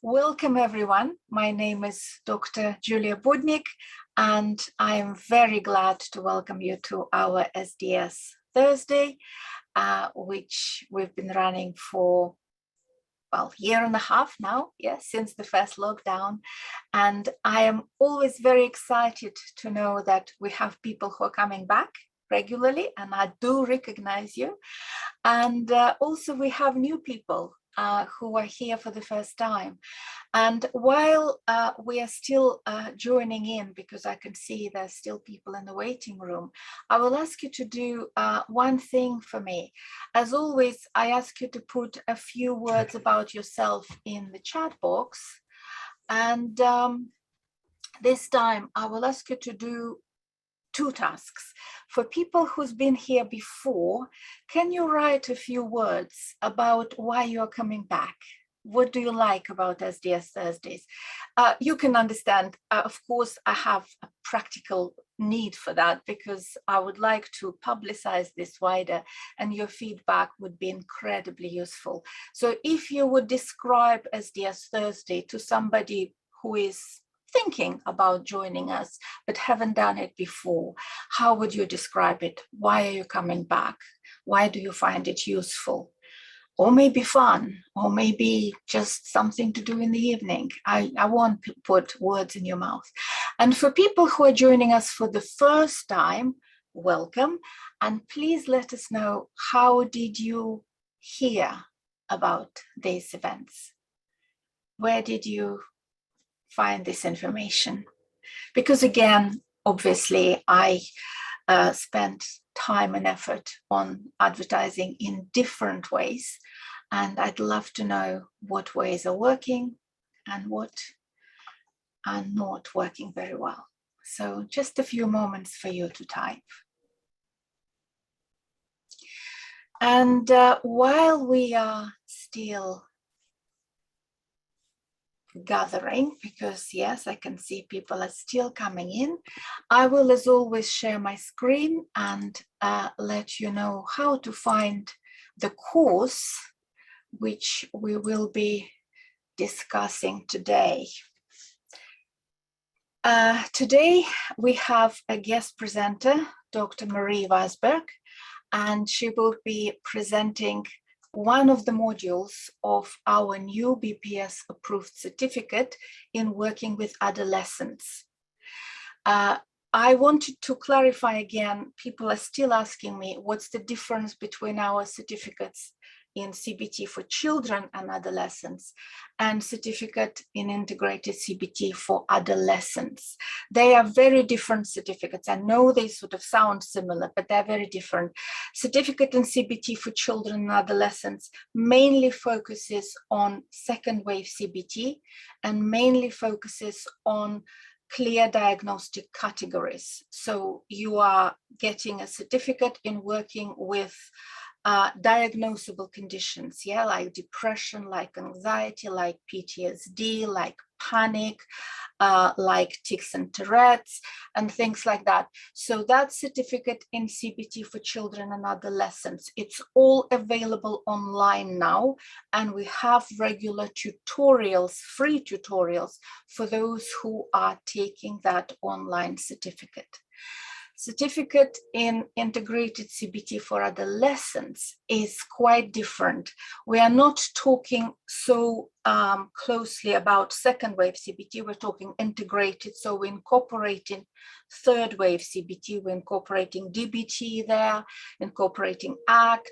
Welcome everyone. My name is Dr. Julia Budnik, and I am very glad to welcome you to our SDS Thursday, which we've been running for, well, year and a half now, yes, since the first lockdown. And I am always very excited to know that we have people who are coming back regularly, and I do recognize you. And also we have new people who are here for the first time. And while we are still joining in, because I can see there's still people in the waiting room, I will ask you to do one thing for me. As always, I ask you to put a few words about yourself in the chat box. And this time I will ask you to do two tasks. For people who's been here before, can you write a few words about why you're coming back? What do you like about SDS Thursdays? You can understand, of course, I have a practical need for that because I would like to publicize this wider, and your feedback would be incredibly useful. So if you would describe SDS Thursday to somebody who is thinking about joining us but haven't done it before, how would you describe it? Why are you coming back? Why do you find it useful? Or maybe fun, or maybe just something to do in the evening. I won't put words in your mouth. And for people who are joining us for the first time, welcome. And please let us know, how did you hear about these events? Where did you find this information? Because again, obviously, I spent time and effort on advertising in different ways, and I'd love to know what ways are working and what are not working very well. So just a few moments for you to type. And while we are still gathering, because yes, I can see people are still coming in, I will, as always, share my screen and let you know how to find the course which we will be discussing today. Today we have a guest presenter, Dr. Marie Wassberg, and she will be presenting one of the modules of our new BPS approved certificate in working with adolescents. I wanted to clarify again, people are still asking me, what's the difference between our certificates in CBT for children and adolescents and certificate in integrated CBT for adolescents. They are very different certificates. I know they sort of sound similar, but they're very different. Certificate in CBT for children and adolescents mainly focuses on second wave CBT and mainly focuses on clear diagnostic categories. So you are getting a certificate in working with diagnosable conditions, yeah, like depression, like anxiety, like PTSD, like panic, like tics and Tourette's, and things like that. So that certificate in CBT for children and adolescents, it's all available online now, and we have regular tutorials, free tutorials for those who are taking that online certificate. Certificate in integrated CBT for adolescents is quite different. We are not talking so closely about second wave CBT, we're talking integrated, so we're incorporating third wave CBT, we're incorporating DBT there, incorporating ACT,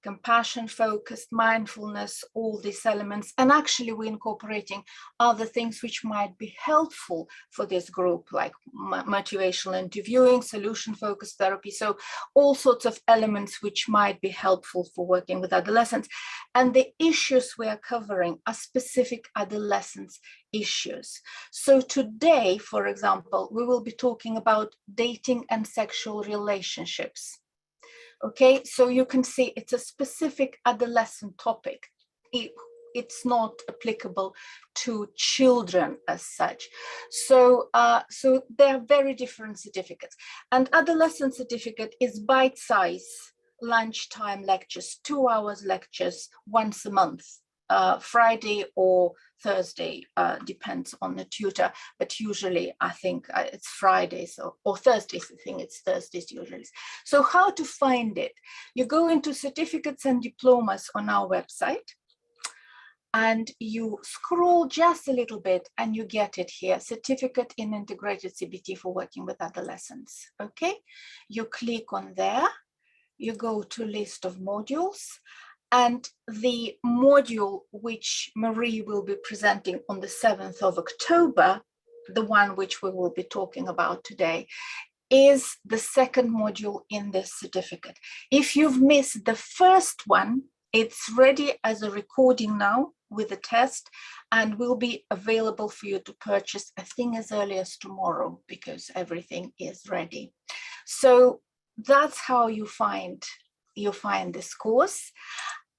compassion focused, mindfulness, all these elements, and actually we're incorporating other things which might be helpful for this group, like motivational interviewing, solution focused therapy, so all sorts of elements which might be helpful for working with adolescents. And the issues we are covering are specific adolescents issues. So today, for example, we will be talking about dating and sexual relationships. Okay, so you can see it's a specific adolescent topic. It's not applicable to children as such. So, so they're very different certificates. And adolescent certificate is bite-size lunchtime lectures, 2 hours lectures once a month. Friday or Thursday, depends on the tutor, but usually I think it's Fridays or Thursdays. I think it's Thursdays usually. So how to find it? You go into certificates and diplomas on our website, and you scroll just a little bit and you get it here, certificate in integrated CBT for working with adolescents. Okay, you click on there, you go to list of modules, and the module which Marie will be presenting on the 7th of October, the one which we will be talking about today, is the second module in this certificate. If you've missed the first one, it's ready as a recording now with a test, and will be available for you to purchase, I think, as early as tomorrow, because everything is ready. So that's how you find this course.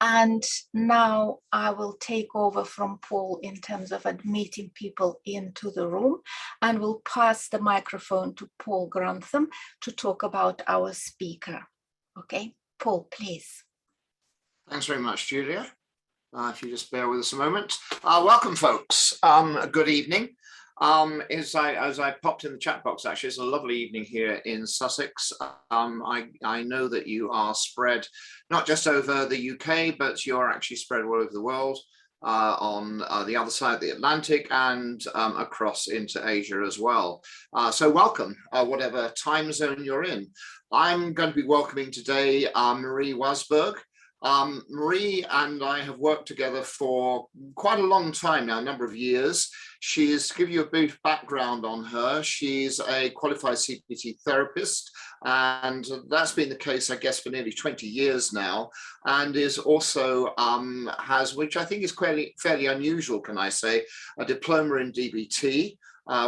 And now I will take over from Paul in terms of admitting people into the room, and will pass the microphone to Paul Grantham to talk about our speaker. Okay, Paul, please. Thanks very much, Julia. If you just bear with us a moment. Welcome, folks. Good evening. As I popped in the chat box, actually, it's a lovely evening here in Sussex. I know that you are spread not just over the UK, but you're actually spread all over the world, on the other side of the Atlantic, and across into Asia as well. So welcome, whatever time zone you're in. I'm going to be welcoming today Marie Wassberg. Marie and I have worked together for quite a long time now, a number of years. To give you a brief background on her, she's a qualified CBT therapist, and that's been the case, I guess, for nearly 20 years now, and is also has, which I think is fairly unusual, can I say, a diploma in DBT.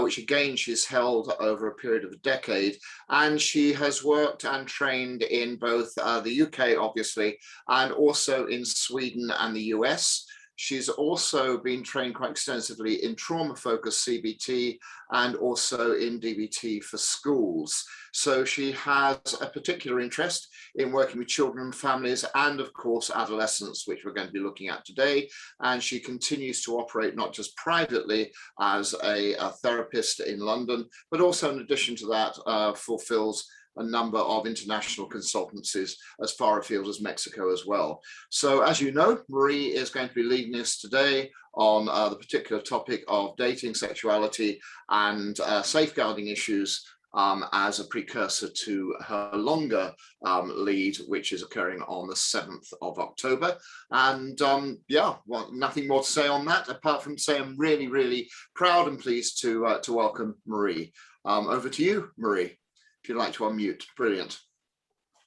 Which again she's held over a period of a decade, and she has worked and trained in both the UK, obviously, and also in Sweden and the US. She's also been trained quite extensively in trauma-focused CBT and also in DBT for schools. So she has a particular interest in working with children and families, and of course adolescents, which we're going to be looking at today. And she continues to operate not just privately as a therapist in London, but also in addition to that fulfills a number of international consultancies as far afield as Mexico as well. So as you know, Marie is going to be leading us today on the particular topic of dating, sexuality, and safeguarding issues as a precursor to her longer lead, which is occurring on the 7th of October. And yeah, well, nothing more to say on that, apart from say I'm really, really proud and pleased to welcome Marie. Over to you, Marie, if you'd like to unmute. Brilliant.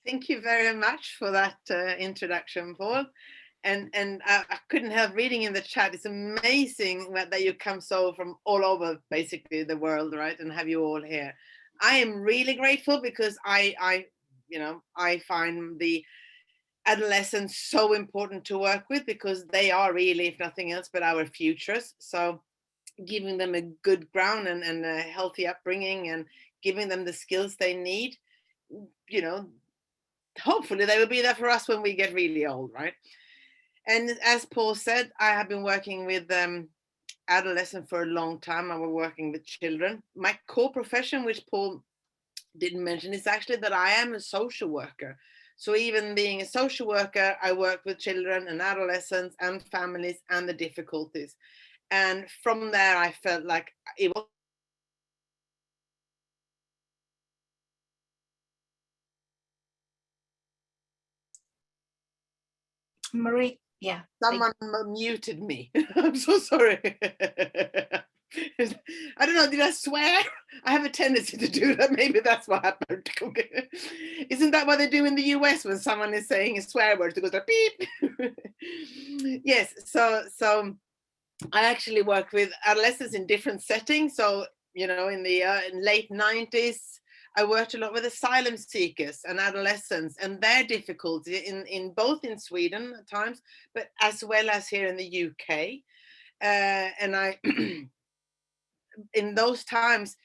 Thank you very much for that introduction, Paul. And I couldn't help reading in the chat. It's amazing that you come so from all over, basically, the world, right? And have you all here. I am really grateful because I find the adolescents so important to work with, because they are really, if nothing else, but our futures. So giving them a good ground and a healthy upbringing, and giving them the skills they need, hopefully they will be there for us when we get really old, right? And as Paul said, I have been working with adolescents for a long time. I was working with children. My core profession, which Paul didn't mention, is actually that I am a social worker. So even being a social worker, I work with children and adolescents and families and the difficulties. And from there, I felt like it was Marie, yeah. Someone muted me. I'm so sorry. I don't know, did I swear? I have a tendency to do that. Maybe that's what happened. Isn't that what they do in the US when someone is saying a swear word? It goes like beep. Yes, so I actually work with adolescents in different settings. So, in the late 90s, I worked a lot with asylum seekers and adolescents and their difficulty in both in Sweden at times, but as well as here in the UK. And I, in those times,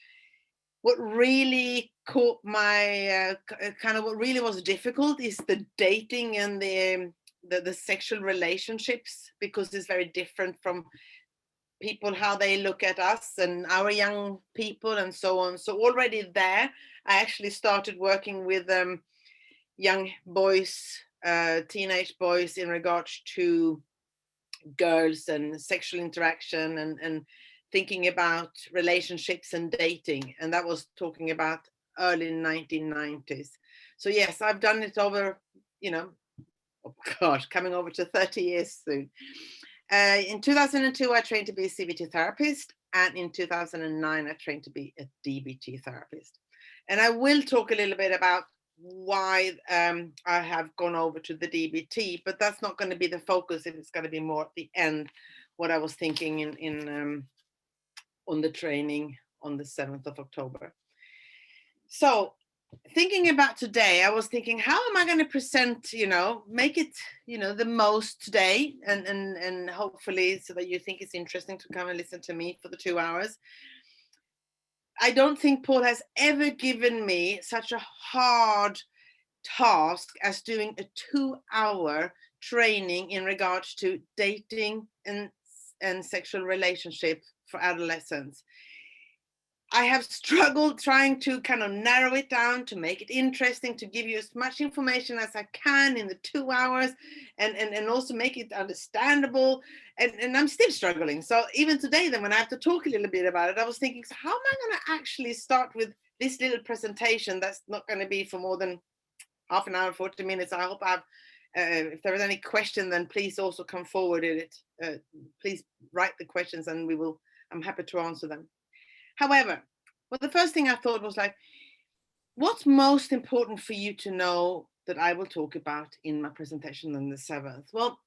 what really caught my what really was difficult is the dating and the the sexual relationships, because it's very different from people, how they look at us and our young people and so on. So already there, I actually started working with young boys, teenage boys, in regards to girls and sexual interaction and thinking about relationships and dating. And that was talking about early 1990s. So yes, I've done it over, oh gosh, coming over to 30 years soon. In 2002, I trained to be a CBT therapist, and in 2009, I trained to be a DBT therapist. And I will talk a little bit about why I have gone over to the DBT, but that's not going to be the focus. It's going to be more at the end, what I was thinking in on the training on the 7th of October. So thinking about today, I was thinking, how am I going to present, make it, the most today, and hopefully so that you think it's interesting to come and listen to me for the 2 hours. I don't think Paul has ever given me such a hard task as doing a 2-hour training in regards to dating and sexual relationship for adolescents. I have struggled trying to kind of narrow it down, to make it interesting, to give you as much information as I can in the 2 hours, and also make it understandable. And I'm still struggling. So even today, then, when I have to talk a little bit about it, I was thinking, so how am I going to actually start with this little presentation that's not going to be for more than half an hour, 40 minutes. I hope I've, if there is any question, then please also come forward in it. Please write the questions and I'm happy to answer them. However, well, the first thing I thought was like, what's most important for you to know that I will talk about in my presentation on the 7th? Well,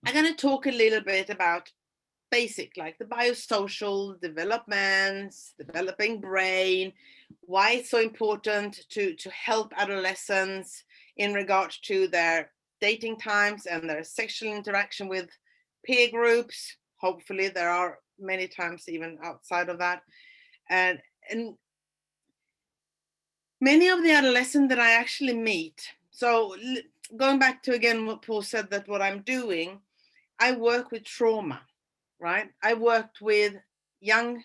I'm going to talk a little bit about basic, like the biosocial developments, developing brain, why it's so important to help adolescents in regards to their dating times and their sexual interaction with peer groups. Hopefully there are many times even outside of that. And many of the adolescents that I actually meet, so going back to again what Paul said, that what I'm doing, I work with trauma, right? I worked with young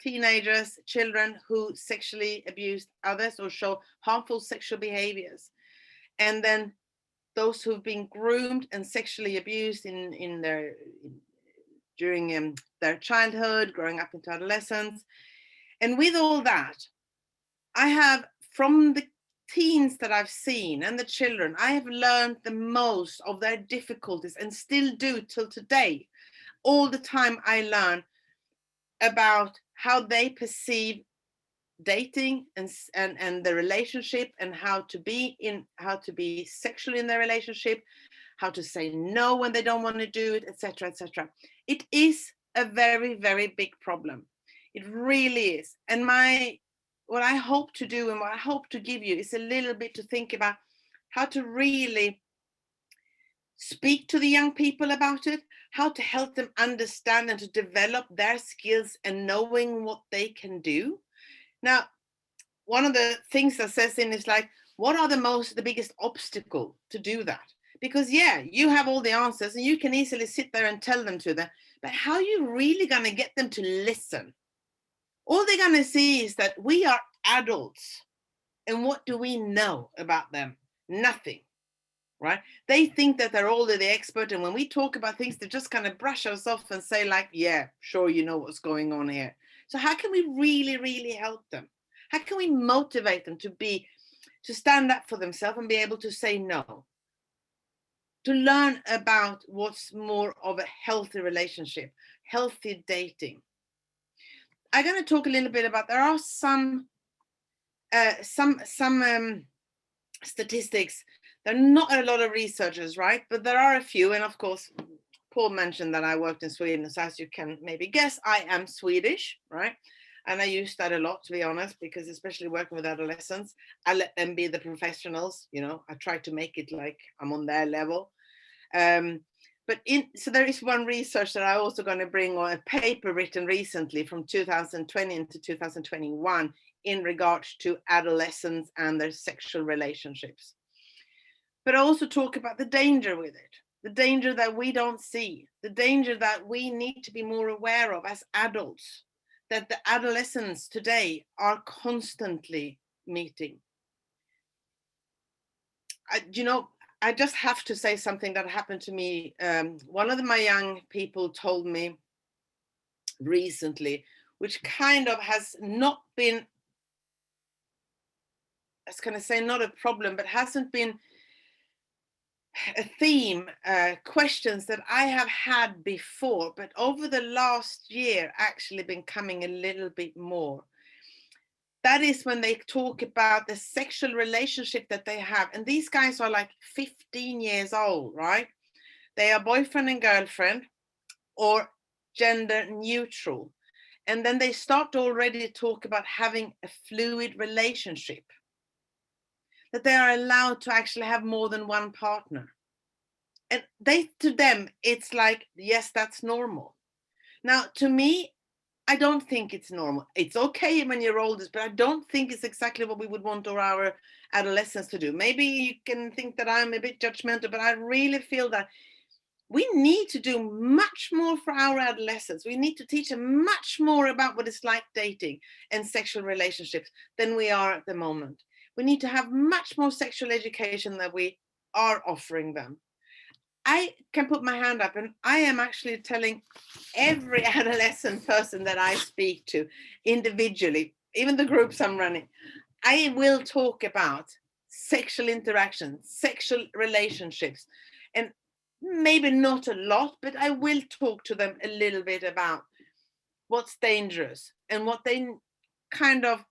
teenagers, children who sexually abused others or show harmful sexual behaviors. And then those who've been groomed and sexually abused during their childhood, growing up into adolescence. And with all that, I have, from the teens that I've seen and the children, I have learned the most of their difficulties, and still do till today. All the time I learn about how they perceive dating and the relationship, and how to be sexual in their relationship, how to say no when they don't want to do it, etc., etc. It is a very, very big problem. It really is. And what I hope to do and what I hope to give you is a little bit to think about how to really speak to the young people about it, how to help them understand and to develop their skills and knowing what they can do. Now, one of the things that says in is like, what are the biggest obstacle to do that? Because yeah, you have all the answers and you can easily sit there and tell them to them, but how are you really going to get them to listen? All they're going to see is that we are adults, and what do we know about them? Nothing. Right? They think that they're older, the expert, and when we talk about things, they just kind of brush us off and say like, yeah, sure, you know what's going on here. So how can we really, really help them? How can we motivate them to stand up for themselves and be able to say no? To learn about what's more of a healthy relationship, healthy dating. I'm going to talk a little bit about, there are some statistics. There are not a lot of researchers, right? But there are a few. And of course, Paul mentioned that I worked in Sweden. So as you can maybe guess, I am Swedish, right? And I use that a lot, to be honest, because especially working with adolescents, I let them be the professionals. I try to make it like I'm on their level. So there is one research that I'm also going to bring, on a paper written recently from 2020 into 2021 in regards to adolescents and their sexual relationships. but I also talk about the danger with it, the danger that we don't see, the danger that we need to be more aware of as adults, that the adolescents today are constantly meeting. I just have to say something that happened to me. One of my young people told me recently, which kind of has not been, I was going to say not a problem, but hasn't been a theme, questions that I have had before, but over the last year actually been coming a little bit more. That is when they talk about the sexual relationship that they have. And these guys are like 15 years old, right? They are boyfriend and girlfriend or gender neutral. And then they start already to talk about having a fluid relationship, that they are allowed to actually have more than one partner. And to them, it's like, yes, that's normal. Now, to me, I don't think it's normal. It's okay when you're oldest, but I don't think it's exactly what we would want our adolescents to do. Maybe you can think that I'm a bit judgmental, but I really feel that we need to do much more for our adolescents. We need to teach them much more about what it's like dating and sexual relationships than we are at the moment. We need to have much more sexual education that we are offering them. I can put my hand up, and I am actually telling every adolescent person that I speak to individually, even the groups I'm running, I will talk about sexual interaction, sexual relationships, and maybe not a lot, but I will talk to them a little bit about what's dangerous and what they kind of,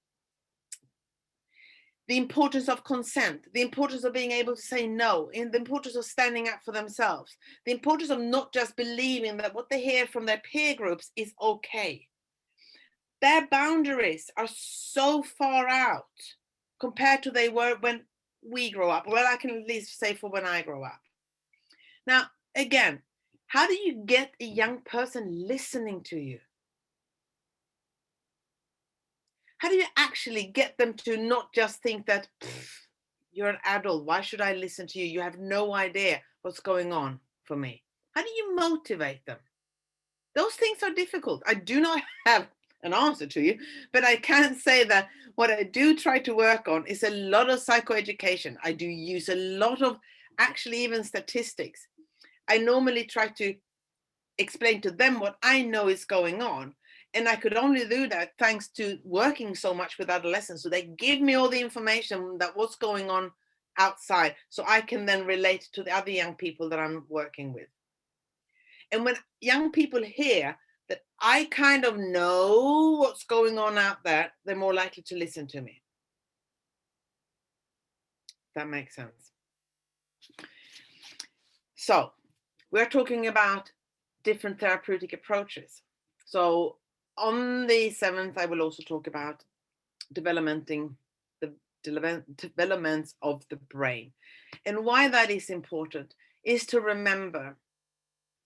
the importance of consent, the importance of being able to say no, and the importance of standing up for themselves, the importance of not just believing that what they hear from their peer groups is okay. Their boundaries are so far out compared to they were when we grow up. Well, I can at least say for when I grow up. Now, again, how do you get a young person listening to you? How do you actually get them to not just think that you're an adult, why should I listen to you? You have no idea what's going on for me. How do you motivate them? Those things are difficult. I do not have an answer to you, but I can say that what I do try to work on is a lot of psychoeducation. I do use a lot of actually even statistics. I normally try to explain to them what I know is going on. And I could only do that thanks to working so much with adolescents. So they give me all the information that what's going on outside, so I can then relate to the other young people that I'm working with. And when young people hear that I kind of know what's going on out there, they're more likely to listen to me. That makes sense. So we're talking about different therapeutic approaches. So on the 7th, I will also talk about developments of the brain. And why that is important is to remember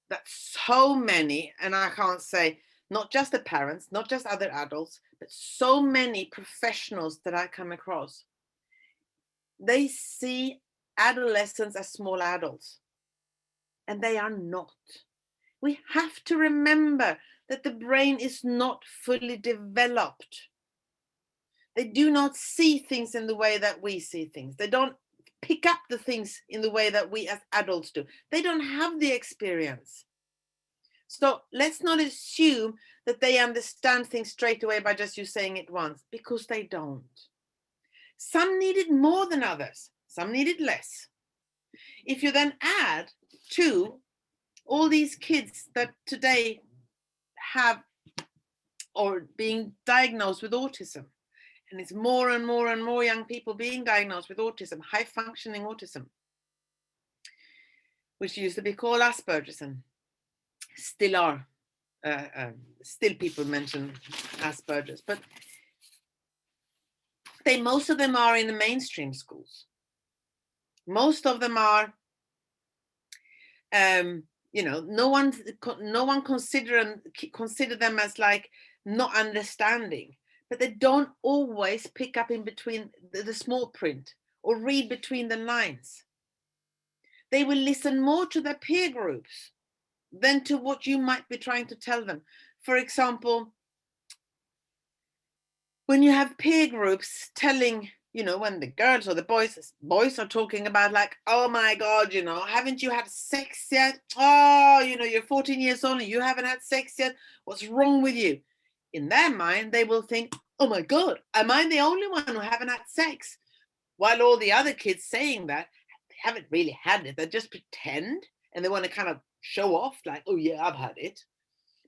that so many, and I can't say not just the parents, not just other adults, but so many professionals that I come across, they see adolescents as small adults, and they are not. We have to remember that the brain is not fully developed. They do not see things in the way that we see things. They don't pick up the things in the way that we as adults do. They don't have the experience. So let's not assume that they understand things straight away by just you saying it once, because they don't. Some need it more than others. Some need it less. If you then add to all these kids that today have or being diagnosed with autism, and it's more and more and more young people being diagnosed with autism, high functioning autism, which used to be called Asperger's and still are. Still people mention Asperger's, but most of them are in the mainstream schools. Most of them are, no one consider them as like not understanding, but they don't always pick up in between the small print or read between the lines. they will listen more to their peer groups than to what you might be trying to tell them. For example, when you have peer groups telling, when the girls or the boys are talking about like, oh my God, haven't you had sex yet? Oh, you're 14 years old and you haven't had sex yet. What's wrong with you? In their mind, they will think, oh my God, am I the only one who haven't had sex? While all the other kids saying that, they haven't really had it. They just pretend and they want to kind of show off like, oh yeah, I've had it.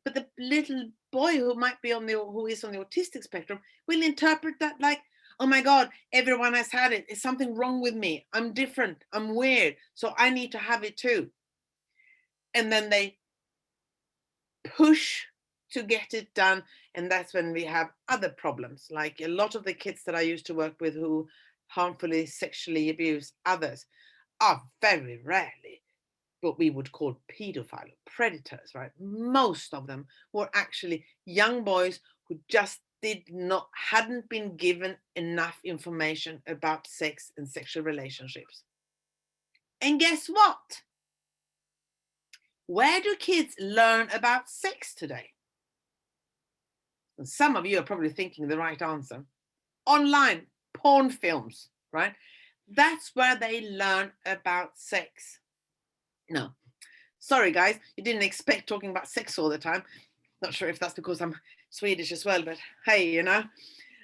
But the little boy who is on the autistic spectrum will interpret that like, oh my God, everyone has had it. Is something wrong with me? I'm different. I'm weird. So I need to have it too. And then they push to get it done. And that's when we have other problems. Like a lot of the kids that I used to work with who harmfully sexually abuse others are very rarely what we would call pedophile predators, right? Most of them were actually young boys who just hadn't been given enough information about sex and sexual relationships. And guess what? Where do kids learn about sex today? And some of you are probably thinking the right answer. Online, porn films, right? That's where they learn about sex. No, sorry guys, you didn't expect talking about sex all the time. Not sure if that's because I'm Swedish as well, but hey,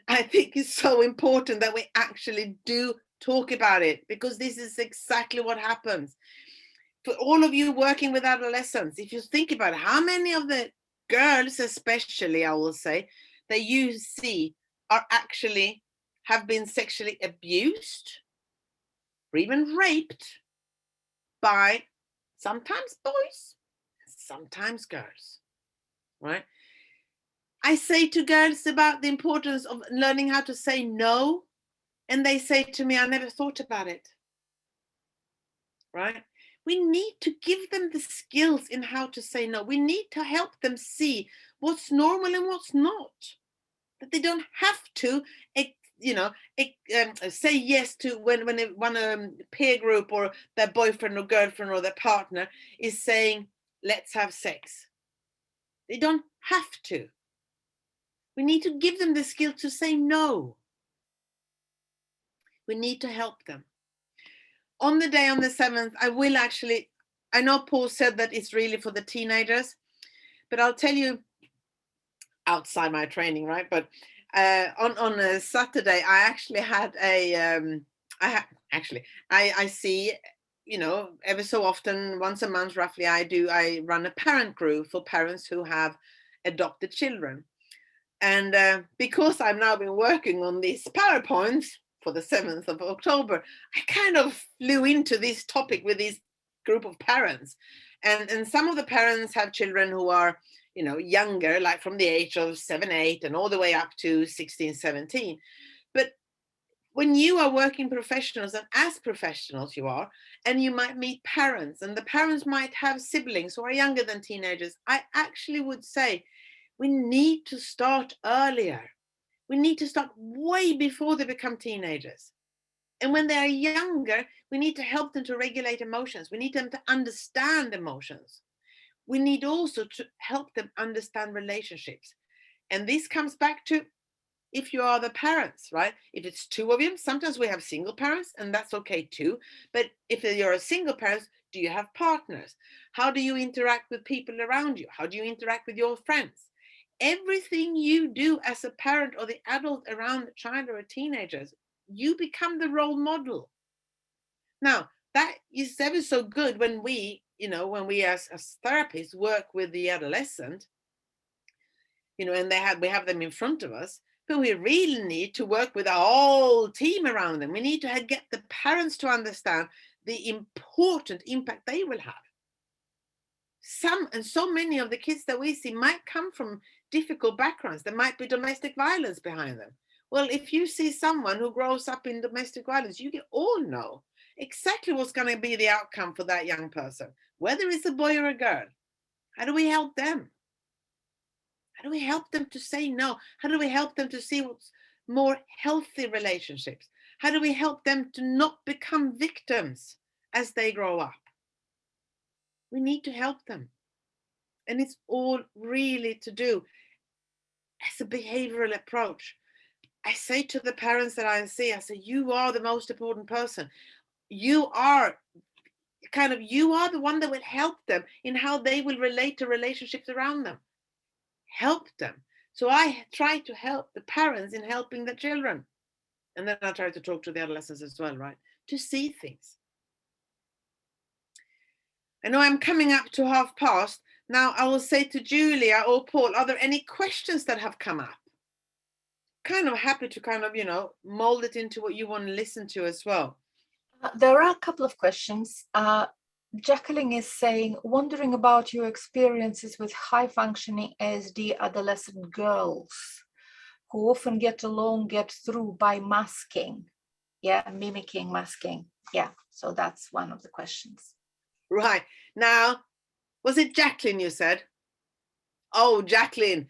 I think it's so important that we actually do talk about it, because this is exactly what happens. For all of you working with adolescents, if you think about it, how many of the girls, especially, I will say, that you see are actually have been sexually abused or even raped by sometimes boys, sometimes girls, right? I say to girls about the importance of learning how to say no, and they say to me, I never thought about it, right? We need to give them the skills in how to say no. We need to help them see what's normal and what's not, that they don't have to say yes to when a peer group or their boyfriend or girlfriend or their partner is saying, let's have sex. They don't have to. We need to give them the skill to say no. We need to help them. On the day on the 7th, I know Paul said that it's really for the teenagers, but I'll tell you outside my training, right? But on a Saturday, I actually had I see, ever so often, once a month roughly, I run a parent group for parents who have adopted children. And because I've now been working on these PowerPoints for the 7th of October, I kind of flew into this topic with this group of parents. And some of the parents have children who are, younger, like from the age of 7, 8 and all the way up to 16, 17. But when you are working professionals, and as professionals you are, and you might meet parents, and the parents might have siblings who are younger than teenagers, I actually would say we need to start earlier. We need to start way before they become teenagers. And when they are younger, we need to help them to regulate emotions. We need them to understand emotions. We need also to help them understand relationships. And this comes back to if you are the parents, right? If it's 2 of you, sometimes we have single parents, and that's okay too. But if you're a single parent, do you have partners? How do you interact with people around you? How do you interact with your friends? Everything you do as a parent or the adult around a child or a teenager, you become the role model. Now, that is ever so good when we as therapists work with the adolescent, and we have them in front of us, but we really need to work with our whole team around them. We need to get the parents to understand the important impact they will have. So many of the kids that we see might come from difficult backgrounds. There might be domestic violence behind them. Well, if you see someone who grows up in domestic violence, you all know exactly what's going to be the outcome for that young person, whether it's a boy or a girl. How do we help them? How do we help them to say no? How do we help them to see what's more healthy relationships? How do we help them to not become victims as they grow up? We need to help them. And it's all really to do as a behavioral approach. I say to the parents that I see, I say, you are the most important person. You are the one that will help them in how they will relate to relationships around them. Help them. So I try to help the parents in helping the children. And then I try to talk to the adolescents as well, right? To see things. I know I'm coming up to past. Now I will say to Julia or Paul, are there any questions that have come up? Kind of happy to kind of, mold it into what you want to listen to as well. There are a couple of questions. Jacqueline is saying, wondering about your experiences with high-functioning ASD adolescent girls who often get through by masking. Yeah, mimicking masking. Yeah, so that's one of the questions. Right. Now, was it Jacqueline you said? Oh, Jacqueline,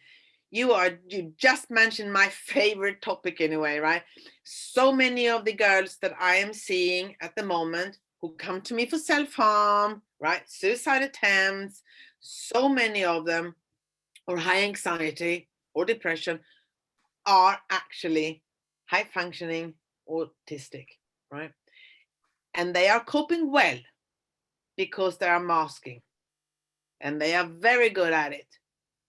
you just mentioned my favorite topic anyway, right? So many of the girls that I am seeing at the moment who come to me for self-harm, right? Suicide attempts, so many of them, or high anxiety or depression, are actually high functioning autistic, right? And they are coping well because they are masking, and they are very good at it,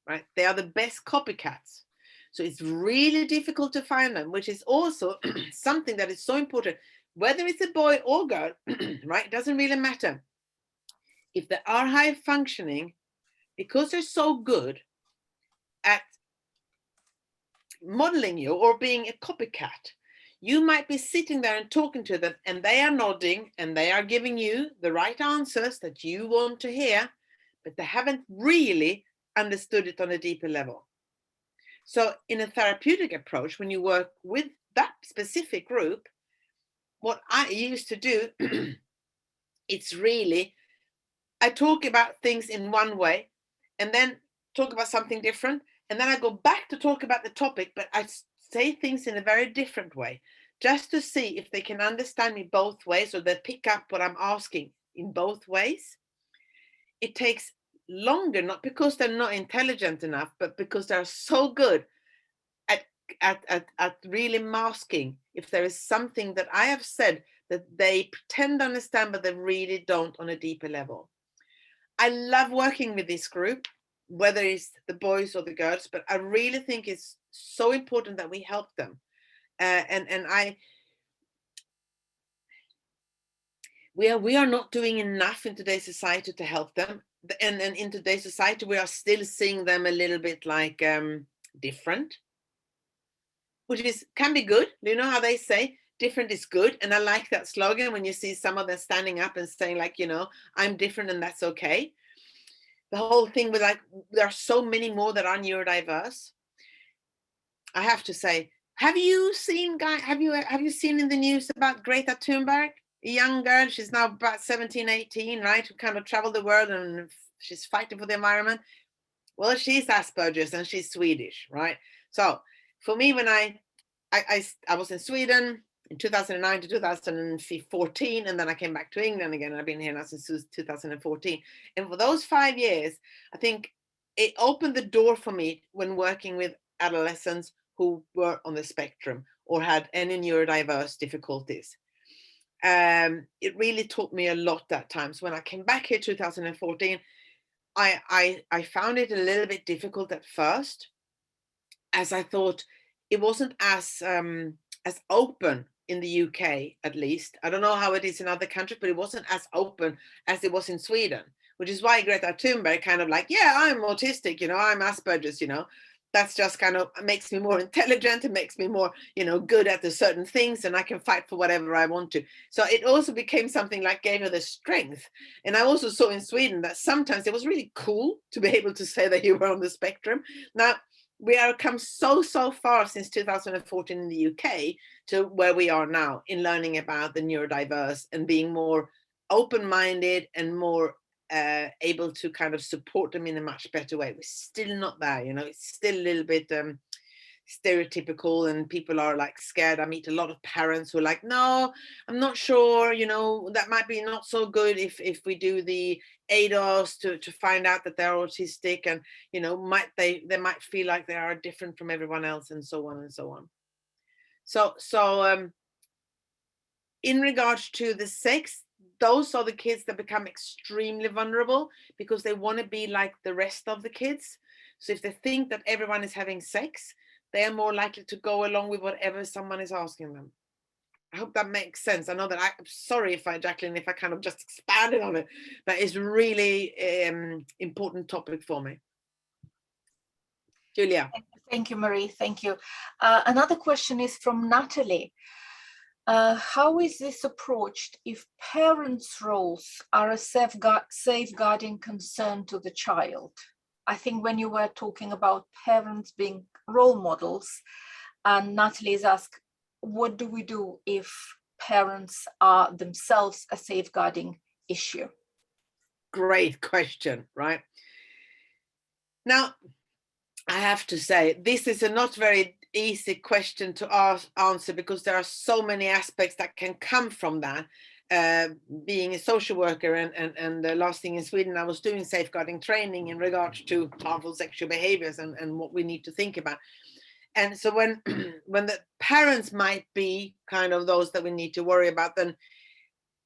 right? They are the best copycats. So it's really difficult to find them, which is also something that is so important, whether it's a boy or girl, right? It doesn't really matter. If they are high functioning, because they're so good at modeling you or being a copycat, you might be sitting there and talking to them, and they are nodding and they are giving you the right answers that you want to hear, but they haven't really understood it on a deeper level. So in a therapeutic approach, when you work with that specific group, what I used to do, it's really, I talk about things in one way and then talk about something different. And then I go back to talk about the topic, but I say things in a very different way, just to see if they can understand me both ways, or they pick up what I'm asking in both ways. It takes longer, not because they're not intelligent enough, but because they're so good at really masking if there is something that I have said that they pretend to understand, but they really don't on a deeper level. I love working with this group, whether it's the boys or the girls, but I really think it's so important that we help them. We are not doing enough in today's society to help them. And in today's society, we are still seeing them a little bit like different, which can be good. You know how they say different is good, and I like that slogan when you see some of them standing up and saying like, I'm different and that's okay. The whole thing with like, there are so many more that are neurodiverse. I have to say, have you seen in the news about Greta Thunberg, a young girl? She's now about 17, 18, right? Who kind of traveled the world and she's fighting for the environment. Well, she's Asperger's and she's Swedish, right? So for me, when I was in Sweden in 2009 to 2014, and then I came back to England again. I've been here now since 2014. And for those 5 years, I think it opened the door for me when working with adolescents who were on the spectrum or had any neurodiverse difficulties. It really taught me a lot that time. So when I came back here 2014, I found it a little bit difficult at first, as I thought it wasn't as open in the UK, at least. I don't know how it is in other countries, but it wasn't as open as it was in Sweden, which is why Greta Thunberg kind of like, yeah, I'm autistic, I'm Asperger's, that's just kind of makes me more intelligent. It makes me more, good at the certain things, and I can fight for whatever I want to. So it also became something like gave her the strength. And I also saw in Sweden that sometimes it was really cool to be able to say that you were on the spectrum. Now, we have come so far since 2014 in the UK to where we are now in learning about the neurodiverse and being more open-minded and more able to kind of support them in a much better way. We're still not there, it's still a little bit stereotypical and people are like scared. I meet a lot of parents who are like, no, I'm not sure, you know, that might be not so good if we do the ADOS to find out that they're autistic, and, you know, they might feel like they are different from everyone else, and so on and so on. So in regards to the sex, those are the kids that become extremely vulnerable because they want to be like the rest of the kids. So if they think that everyone is having sex, they are more likely to go along with whatever someone is asking them. I hope that makes sense. I know that I'm sorry if I, Jacqueline, if I kind of just expanded on it, but it's really important topic for me. Julia. Thank you, Marie. Thank you. Another question is from Natalie. How is this approached if parents' roles are a safeguarding concern to the child? I think when you were talking about parents being role models, and Natalie is asked, what do we do if parents are themselves a safeguarding issue? Great question, right? Now, I have to say, this is a not very easy question to answer because there are so many aspects that can come from that. Being a social worker and the last thing in Sweden, I was doing safeguarding training in regards to harmful sexual behaviors and what we need to think about. And so when the parents might be kind of those that we need to worry about, then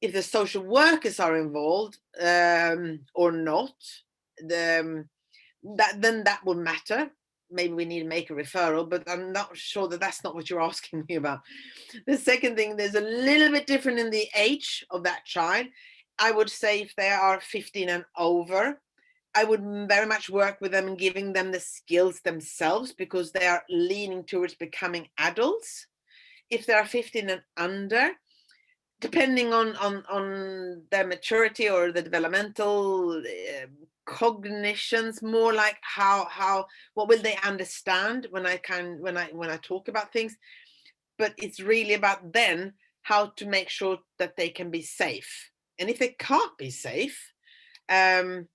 if the social workers are involved or not, then that would matter. Maybe we need to make a referral, but I'm not sure that that's not what you're asking me about. The second thing, there's a little bit different in the age of that child. I would say if they are 15 and over, I would very much work with them and giving them the skills themselves because they are leaning towards becoming adults. If they are 15 and under, depending on their maturity or the developmental cognitions, more like how what will they understand when I talk about things. But it's really about then how to make sure that they can be safe. And if they can't be safe, then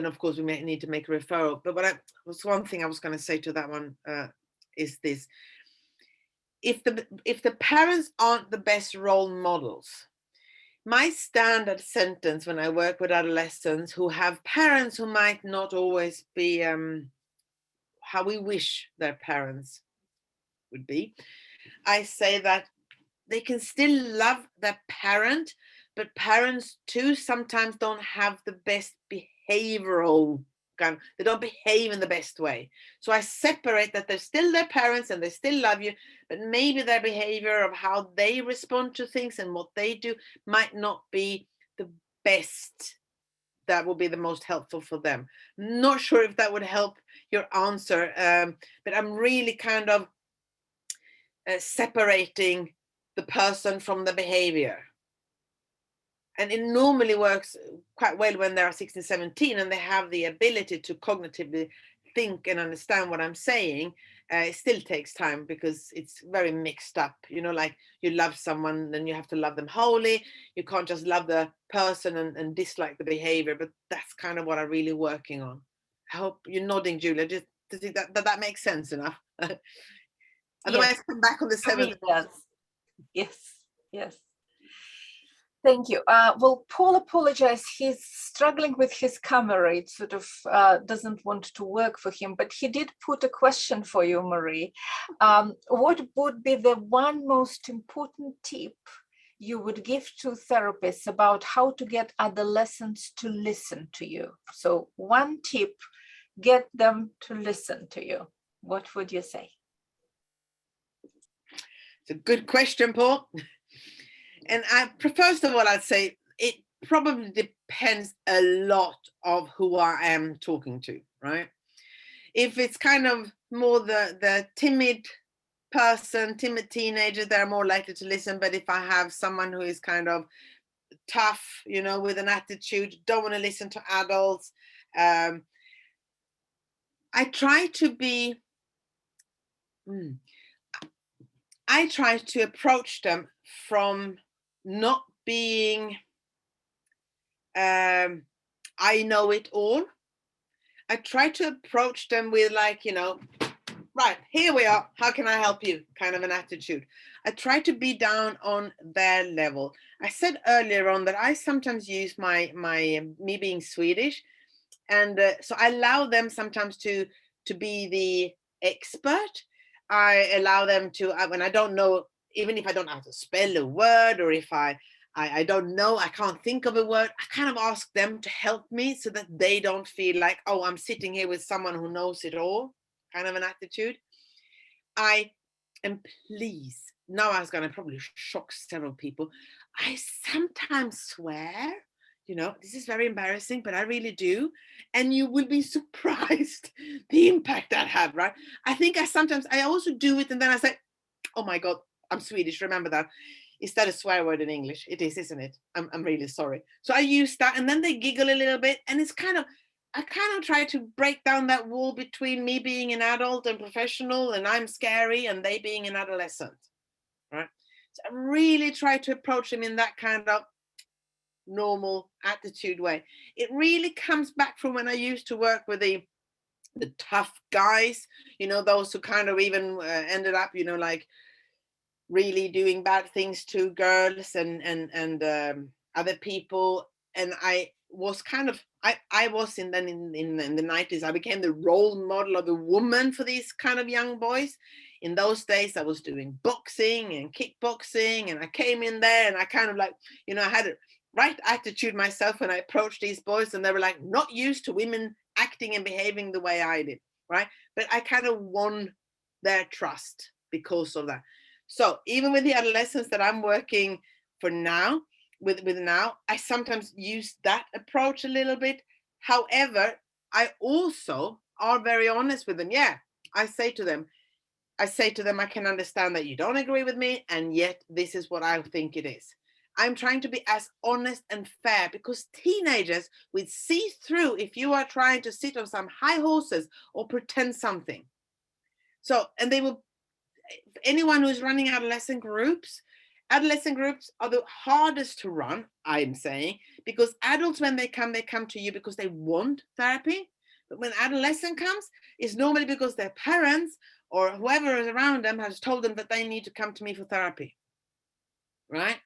of course we may need to make a referral. But one thing I was going to say to that one is this: if the parents aren't the best role models, my standard sentence when I work with adolescents who have parents who might not always be how we wish their parents would be, I say that they can still love their parent, but parents too sometimes don't have the best behavioral kind. They don't behave in the best way. So I separate that they're still their parents and they still love you, but maybe their behavior of how they respond to things and what they do might not be the best. That will be the most helpful for them. Not sure if that would help your answer, but I'm really kind of separating the person from the behavior. And it normally works quite well when they're 16, 17 and they have the ability to cognitively think and understand what I'm saying. It still takes time because it's very mixed up. You know, like you love someone, then you have to love them wholly. You can't just love the person and dislike the behavior, but that's kind of what I'm really working on. I hope you're nodding, Julia. Does that makes sense enough? Otherwise, Yes. come back on the 7th. Yes. Thank you. Well, Paul apologized. He's struggling with his camera. It sort of doesn't want to work for him, but he did put a question for you, Marie. What would be the one most important tip you would give to therapists about how to get adolescents to listen to you? So one tip, get them to listen to you. What would you say? It's a good question, Paul. And first of all, I'd say it probably depends a lot of who I am talking to, right? If it's kind of more the timid person, timid teenager, they're more likely to listen. But if I have someone who is kind of tough, you know, with an attitude, don't want to listen to adults, I try to approach them from not being I know it all. I try to approach them with like, you know, right, here we are. How can I help you? Kind of an attitude. I try to be down on their level. I said earlier on that I sometimes use me being Swedish, and so I allow them sometimes to be the expert. I allow them to, when I don't know, even if I don't know how to spell a word, or if I don't know, I can't think of a word, I kind of ask them to help me so that they don't feel like, oh, I'm sitting here with someone who knows it all, kind of an attitude. And please, now I was going to probably shock several people, I sometimes swear, this is very embarrassing, but I really do. And you will be surprised the impact that have, right? I think I also do it, and then I say, oh my God, I'm Swedish, remember that. Is that a swear word in English? It is, isn't it? I'm really sorry. So I use that, and then they giggle a little bit, and I kind of try to break down that wall between me being an adult and professional, and I'm scary, and they being an adolescent, right? So I really try to approach them in that kind of normal attitude way. It really comes back from when I used to work with the tough guys, those who kind of even ended up, like really doing bad things to girls and other people. And I was I was in the 90s, I became the role model of a woman for these kind of young boys. In those days I was doing boxing and kickboxing, and I came in there and I kind of like, I had a right attitude myself when I approached these boys, and they were like not used to women acting and behaving the way I did, right? But I kind of won their trust because of that. So even with the adolescents that I'm working for now, with now, I sometimes use that approach a little bit. However, I also are very honest with them. Yeah, I say to them, I can understand that you don't agree with me, and yet this is what I think it is. I'm trying to be as honest and fair, because teenagers will see through if you are trying to sit on some high horses or pretend something. So, and they will, anyone who's running adolescent groups are the hardest to run, I'm saying, because adults, when they come to you because they want therapy. But when adolescent comes, it's normally because their parents or whoever is around them has told them that they need to come to me for therapy, right?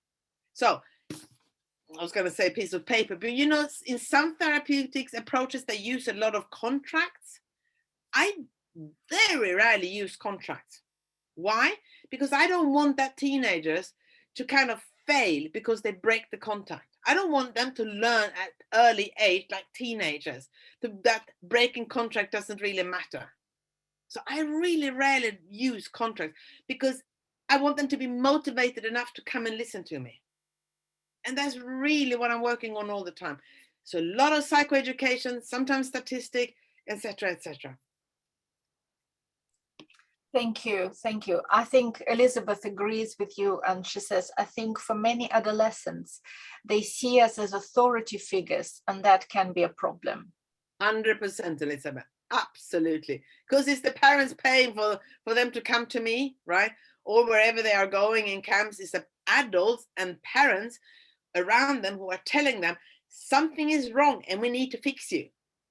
So I was going to say a piece of paper, but in some therapeutics approaches, they use a lot of contracts. I very rarely use contracts. Why? Because I don't want that teenagers to kind of fail because they break the contract. I don't want them to learn at early age, like teenagers, that breaking contract doesn't really matter. So I really rarely use contracts, because I want them to be motivated enough to come and listen to me. And that's really what I'm working on all the time. So a lot of psychoeducation, sometimes statistic, etc., etc. Thank you. Thank you. I think Elizabeth agrees with you. And she says, I think for many adolescents, they see us as authority figures, and that can be a problem. 100%, Elizabeth. Absolutely. Because it's the parents paying for them to come to me, right? Or wherever they are going in camps, it's the adults and parents around them who are telling them something is wrong and we need to fix you,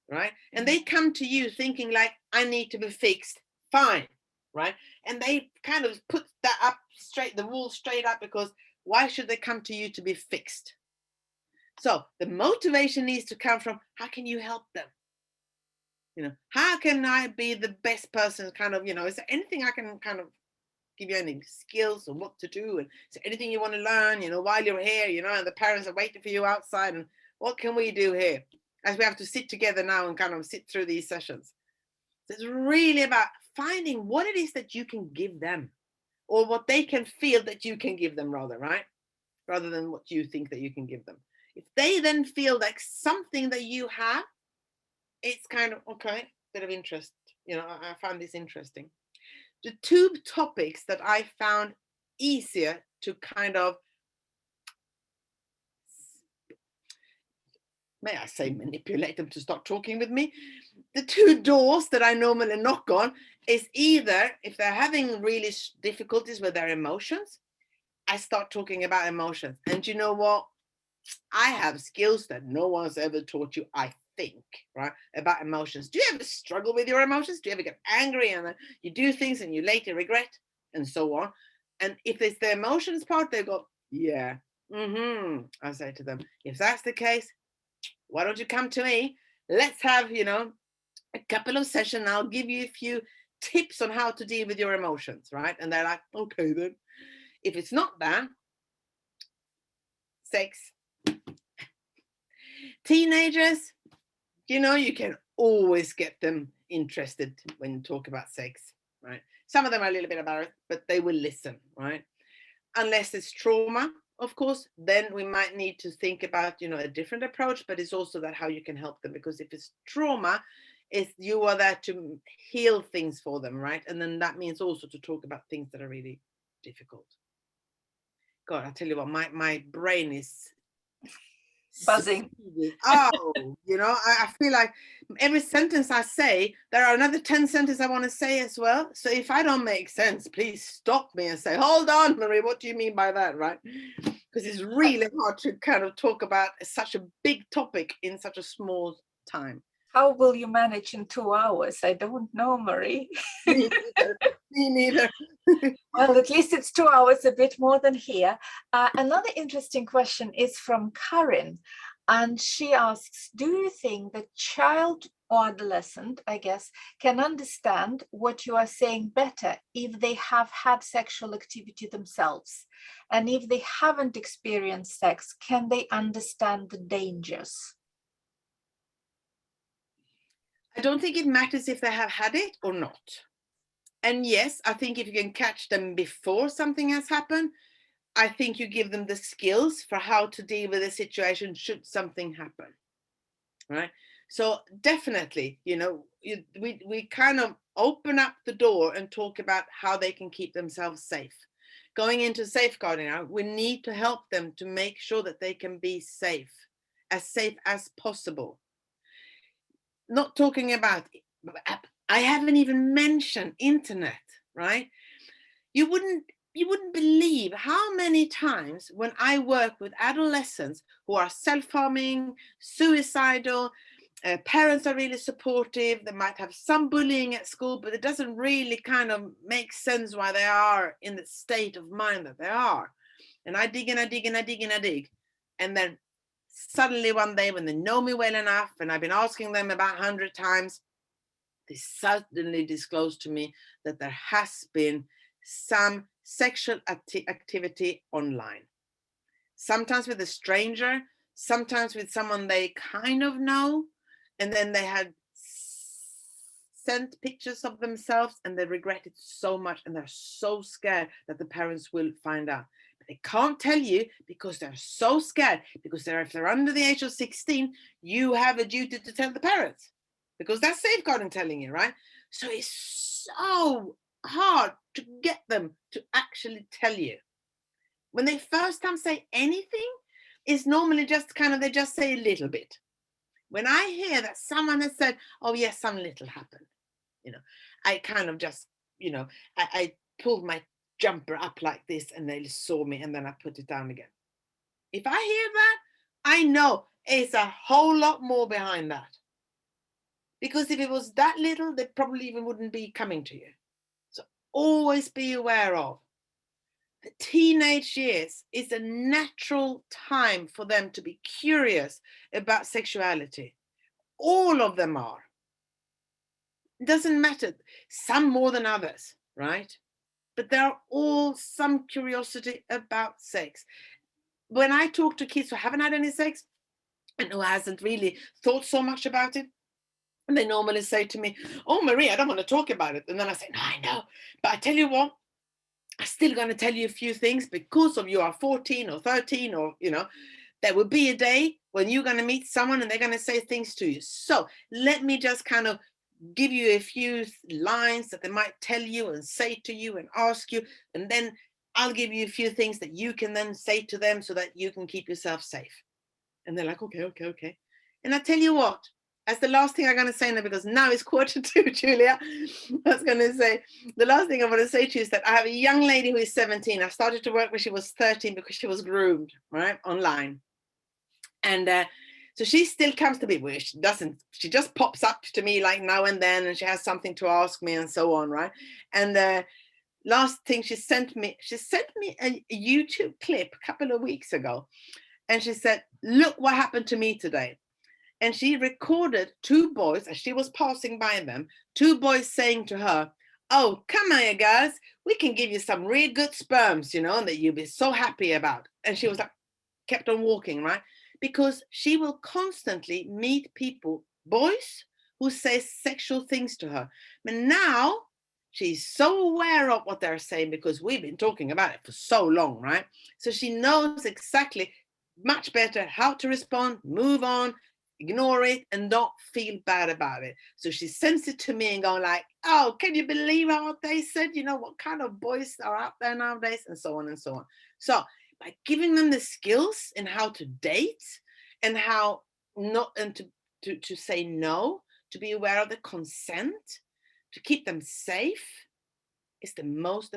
right? And they come to you thinking like, I need to be fixed. Fine. Right? And they kind of put that up straight, the wall straight up, because why should they come to you to be fixed? So the motivation needs to come from, how can you help them? How can I be the best person, kind of, is there anything I can kind of give you any skills on what to do? And is there anything you want to learn, while you're here, and the parents are waiting for you outside, and what can we do here? As we have to sit together now and kind of sit through these sessions. So it's really about finding what it is that you can give them, or what they can feel that you can give them, rather than what you think that you can give them. If they then feel like something that you have, it's kind of, okay, bit of interest. I found this interesting. The two topics that I found easier to kind of, may I say, manipulate them to start talking with me. The two doors that I normally knock on is either if they're having really difficulties with their emotions, I start talking about emotions. And you know what? I have skills that no one's ever taught you, I think, right, about emotions. Do you ever struggle with your emotions? Do you ever get angry and you do things and you later regret and so on? And if it's the emotions part, they go, yeah, I say to them, if that's the case, why don't you come to me? Let's have, a couple of sessions. I'll give you a few tips on how to deal with your emotions, right? And they're like, okay, then. If it's not that, sex. Teenagers, you can always get them interested when you talk about sex, right? Some of them are a little bit embarrassed, but they will listen, right? Unless it's trauma, of course, then we might need to think about, a different approach, but it's also that how you can help them, because if it's trauma, you are there to heal things for them, right? And then that means also to talk about things that are really difficult. God, I tell you what, my brain is Buzzing. Oh, I feel like every sentence I say, there are another 10 sentences I want to say as well. So if I don't make sense, please stop me and say, hold on, Marie, what do you mean by that, right? Because it's really hard to kind of talk about such a big topic in such a small time. How will you manage in 2 hours? I don't know, Marie. Me neither. Well, at least it's 2 hours, a bit more than here. Another interesting question is from Karin. And she asks, do you think the child or adolescent, I guess, can understand what you are saying better if they have had sexual activity themselves? And if they haven't experienced sex, can they understand the dangers? I don't think it matters if they have had it or not. And yes, I think if you can catch them before something has happened, I think you give them the skills for how to deal with a situation should something happen, right? So definitely, we kind of open up the door and talk about how they can keep themselves safe. Going into safeguarding now, we need to help them to make sure that they can be safe as possible. Not talking about, I haven't even mentioned internet, right? You wouldn't believe how many times when I work with adolescents who are self-harming, suicidal, parents are really supportive, they might have some bullying at school, but it doesn't really kind of make sense why they are in the state of mind that they are. And I dig and I dig and I dig and I dig. And then suddenly one day when they know me well enough and I've been asking them about 100 times, they suddenly disclose to me that there has been some sexual activity online. Sometimes with a stranger, sometimes with someone they kind of know, and then they had sent pictures of themselves and they regret it so much and they're so scared that the parents will find out. But they can't tell you because they're so scared, because if they're under the age of 16, you have a duty to tell the parents, because that's safeguarding telling you, right? So it's so hard to get them to actually tell you. When they first time say anything, it's normally just kind of, they just say a little bit. When I hear that someone has said, oh yes, some little happened, I kind of just, I pulled my jumper up like this and they saw me and then I put it down again. If I hear that, I know it's a whole lot more behind that. Because if it was that little, they probably even wouldn't be coming to you. So always be aware of the teenage years is a natural time for them to be curious about sexuality. All of them are. It doesn't matter, some more than others, right? But there are all some curiosity about sex. When I talk to kids who haven't had any sex and who hasn't really thought so much about it, and they normally say to me, oh, Marie, I don't want to talk about it. And then I say, no, I know. But I tell you what, I'm still going to tell you a few things because of you are 14 or 13 or, there will be a day when you're going to meet someone and they're going to say things to you. So let me just kind of give you a few lines that they might tell you and say to you and ask you. And then I'll give you a few things that you can then say to them so that you can keep yourself safe. And they're like, okay. And I tell you what, as the last thing I'm going to say now, because now it's 1:45, Julia, I was going to say, the last thing I want to say to you is that I have a young lady who is 17. I started to work when she was 13 because she was groomed, right, online. And So she still comes to me, where she just pops up to me like now and then, and she has something to ask me and so on, right? And last thing she sent me a YouTube clip a couple of weeks ago, and she said, look what happened to me today. And she recorded 2 boys, as she was passing by them, 2 boys saying to her, oh, come here, guys, we can give you some real good sperms, you know, that you'll be so happy about. And she was like, kept on walking, right? Because she will constantly meet people, boys, who say sexual things to her. But now she's so aware of what they're saying, because we've been talking about it for so long, right? So she knows exactly much better how to respond, move on, ignore it, and don't feel bad about it. So she sends it to me and going like, oh, can you believe what they said? You know, what kind of boys are out there nowadays, and so on and so on. So by giving them the skills in how to date and how not, and to say no, to be aware of the consent, to keep them safe, is the most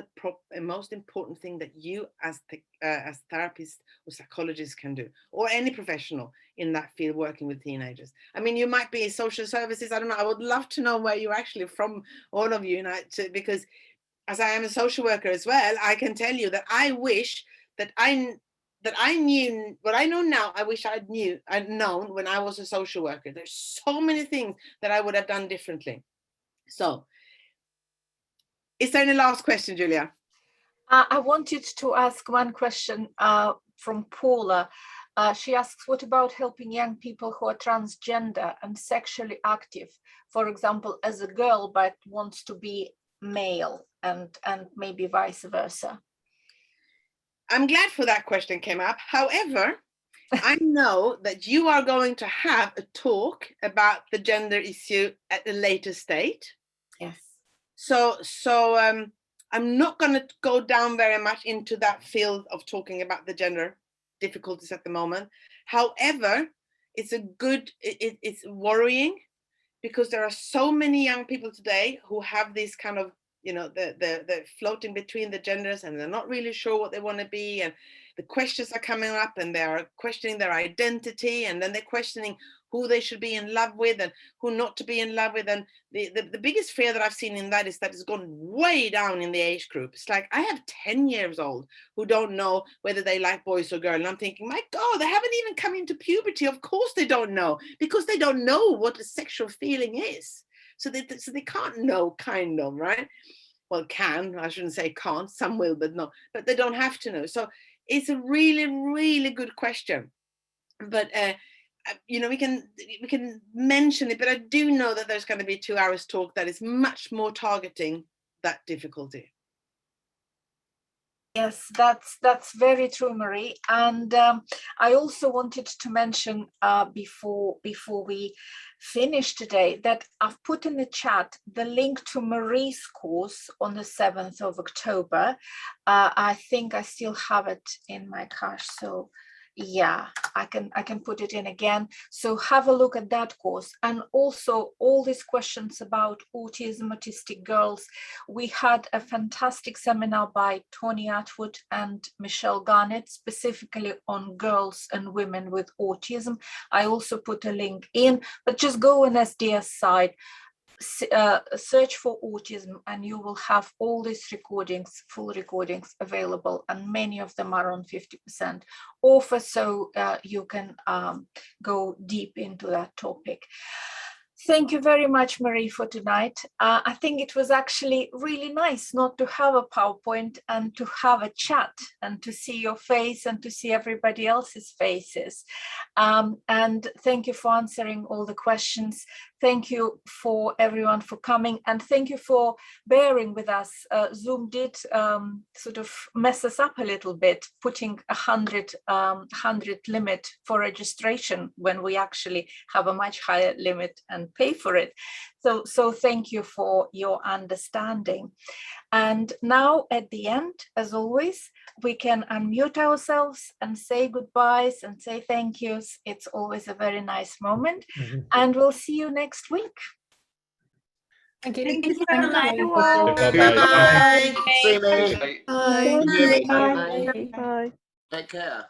important thing that you as therapists or psychologists can do, or any professional in that field working with teenagers. I mean, you might be social services, I don't know, I would love to know where you're actually from, all of you, because as I am a social worker as well, I can tell you that I wish that I knew what I know now. I wish I'd known when I was a social worker. There's so many things that I would have done differently. So, is there any last question, Julia? I wanted to ask one question from Paula. She asks, what about helping young people who are transgender and sexually active, for example, as a girl, but wants to be male, and maybe vice versa? I'm glad for that question came up. However, I know that you are going to have a talk about the gender issue at a later stage. Yes. So I'm not going to go down very much into that field of talking about the gender difficulties at the moment. However, it's worrying, because there are so many young people today who have this kind of, you know, the floating between the genders, and they're not really sure what they want to be, and the questions are coming up, and they are questioning their identity, and then they're questioning who they should be in love with and who not to be in love with. And the biggest fear that I've seen in that is that it's gone way down in the age group. It's like, I have 10 years old who don't know whether they like boys or girls, and I'm thinking, my God, they haven't even come into puberty. Of course they don't know, because they don't know what a sexual feeling is. So they can't know, kind of, right? Well, I shouldn't say can't, some will, but no, but they don't have to know. So it's a really, really good question. But you know, we can mention it, but I do know that there's going to be 2 hours talk that is much more targeting that difficulty. Yes, that's very true, Marie. And I also wanted to mention before we finish today that I've put in the chat the link to Marie's course on the 7th of October. I think I still have it in my cache, so yeah, I can put it in again. So have a look at that course. And also all these questions about autism, autistic girls. We had a fantastic seminar by Tony Atwood and Michelle Garnett, specifically on girls and women with autism. I also put a link in, but just go on SDS side, search for autism, and you will have all these recordings, full recordings available, and many of them are on 50% offer, so you can go deep into that topic. Thank you very much, Marie, for tonight. I think it was actually really nice not to have a PowerPoint and to have a chat and to see your face and to see everybody else's faces. And thank you for answering all the questions. Thank you for everyone for coming, and thank you for bearing with us. Zoom did sort of mess us up a little bit, putting 100 limit for registration when we actually have a much higher limit and pay for it. So thank you for your understanding. And now at the end, as always, we can unmute ourselves and say goodbyes and say thank yous. It's always a very nice moment. And we'll see you next week. Thank you. Thank you so Thank much. you. Bye. See you, mate. Bye. Bye. Bye. Take care.